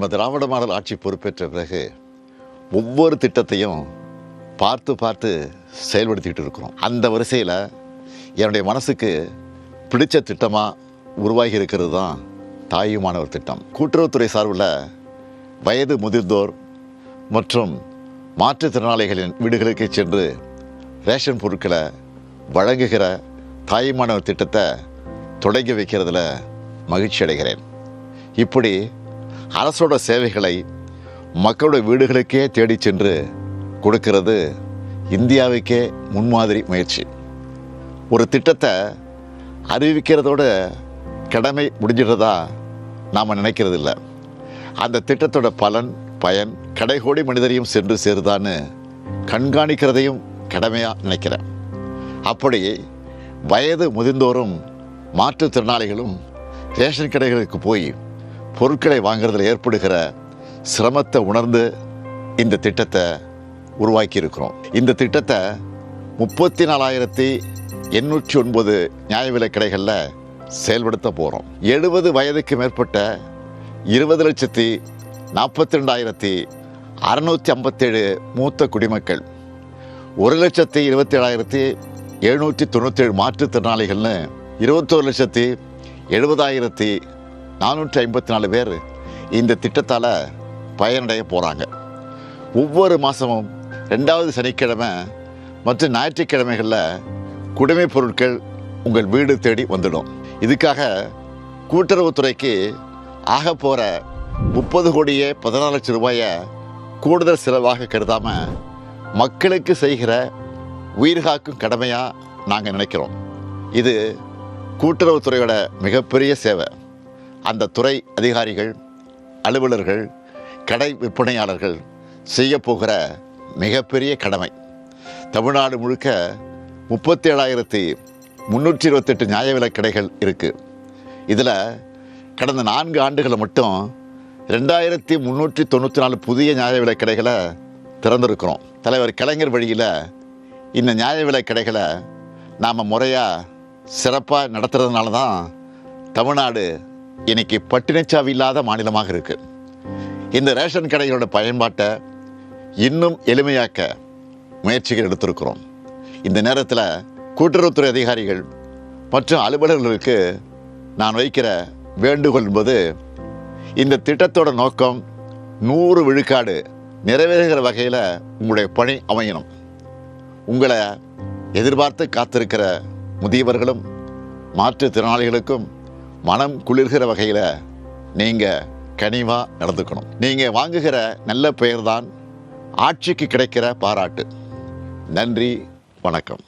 நம்ம திராவிட மாடல் ஆட்சி பொறுப்பேற்ற பிறகு ஒவ்வொரு திட்டத்தையும் பார்த்து பார்த்து செயல்படுத்திக்கிட்டு இருக்கிறோம். அந்த வரிசையில் என்னுடைய மனசுக்கு பிடிச்ச திட்டமாக உருவாகி இருக்கிறது தான் தாயுமானவர் திட்டம். கூட்டுறவுத்துறை சார்பில் வயது முதிர்ந்தோர் மற்றும் மாற்றுத்திறனாளிகளின் வீடுகளுக்கு சென்று ரேஷன் பொருட்களை வழங்குகிற தாயுமானவர் திட்டத்தை தொடங்கி வைக்கிறதுல மகிழ்ச்சி அடைகிறேன். இப்படி அரசோட சேவைகளை மக்களோட வீடுகளுக்கே தேடி சென்று கொடுக்கிறது இந்தியாவுக்கே முன்மாதிரி முயற்சி. ஒரு திட்டத்தை அறிவிக்கிறதோட கடமை முடிஞ்சிடுறதா நாம் நினைக்கிறது இல்லை. அந்த திட்டத்தோட பயன் கடைகோடி மனிதரையும் சென்று சேருதான்னு கண்காணிக்கிறதையும் கடமையாக நினைக்கிறேன். அப்படி வயது முதிர்ந்தோரும் மாற்றுத்திறனாளிகளும் ரேஷன் கடைகளுக்கு போய் பொருட்களை வாங்குறதுல ஏற்படுகிற சிரமத்தை உணர்ந்து இந்த திட்டத்தை உருவாக்கி இருக்கிறோம். இந்த திட்டத்தை 34,809 நியாய விலை கடைகளில் செயல்படுத்த போகிறோம். 70 வயதுக்கு மேற்பட்ட 20,42,657 மூத்த குடிமக்கள், 1,27,797 மாற்றுத்திறனாளிகள்னு 21,70,454 பேர் இந்த திட்டத்தால் பயனடைய போகிறாங்க. ஒவ்வொரு மாதமும் 2வது சனிக்கிழமை மற்றும் ஞாயிற்றுக்கிழமைகளில் குடிமைப் பொருட்கள் உங்கள் வீடு தேடி வந்துடும். இதுக்காக கூட்டுறவுத்துறைக்கு ஆக போகிற 30,14,00,000 ரூபாயை கூடுதல் செலவாக கருதாமல் மக்களுக்கு செய்கிற உயிர்காக்கும் கடமையாக நாங்கள் நினைக்கிறோம். இது கூட்டுறவுத்துறையோட மிகப்பெரிய சேவை. அந்த துறை அதிகாரிகள், அலுவலர்கள், கடை விற்பனையாளர்கள் செய்ய போகிற மிகப்பெரிய கடமை. தமிழ்நாடு முழுக்க 37,328 நியாய விலைக் கடைகள் இருக்குது. இதில் கடந்த 4 ஆண்டுகளை மட்டும் 2,394 புதிய நியாய விலைக் கடைகளை திறந்திருக்கிறோம். தலைவர் கலைஞர் வழியில் இந்த நியாய விலைக் கடைகளை நாம் முறையாக சிறப்பாக நடத்துறதுனால தான் தமிழ்நாடு இன்னைக்கு பட்டினிச்சாவி இல்லாத மாநிலமாக இருக்குது. இந்த ரேஷன் கடைகளோட பயன்பாட்டை இன்னும் எளிமையாக்க முயற்சிகள் எடுத்திருக்கிறோம். இந்த நேரத்தில் கூட்டுறவுத்துறை அதிகாரிகள் மற்றும் அலுவலர்களுக்கு நான் வைக்கிற வேண்டுகோள் என்பது, இந்த திட்டத்தோட நோக்கம் 100 விழுக்காடு நிறைவேறுகிற வகையில் உங்களுடைய பணி அமையணும். உங்களை எதிர்பார்த்து காத்திருக்கிற முதியவர்களும் மாற்றுத்திறனாளிகளுக்கும் மனம் குளிர்கிற வகையில் நீங்கள் கனிவாக நடந்துக்கணும். நீங்கள் வாங்குகிற நல்ல பெயர்தான் ஆட்சிக்கு கிடைக்கிற பாராட்டு. நன்றி, வணக்கம்.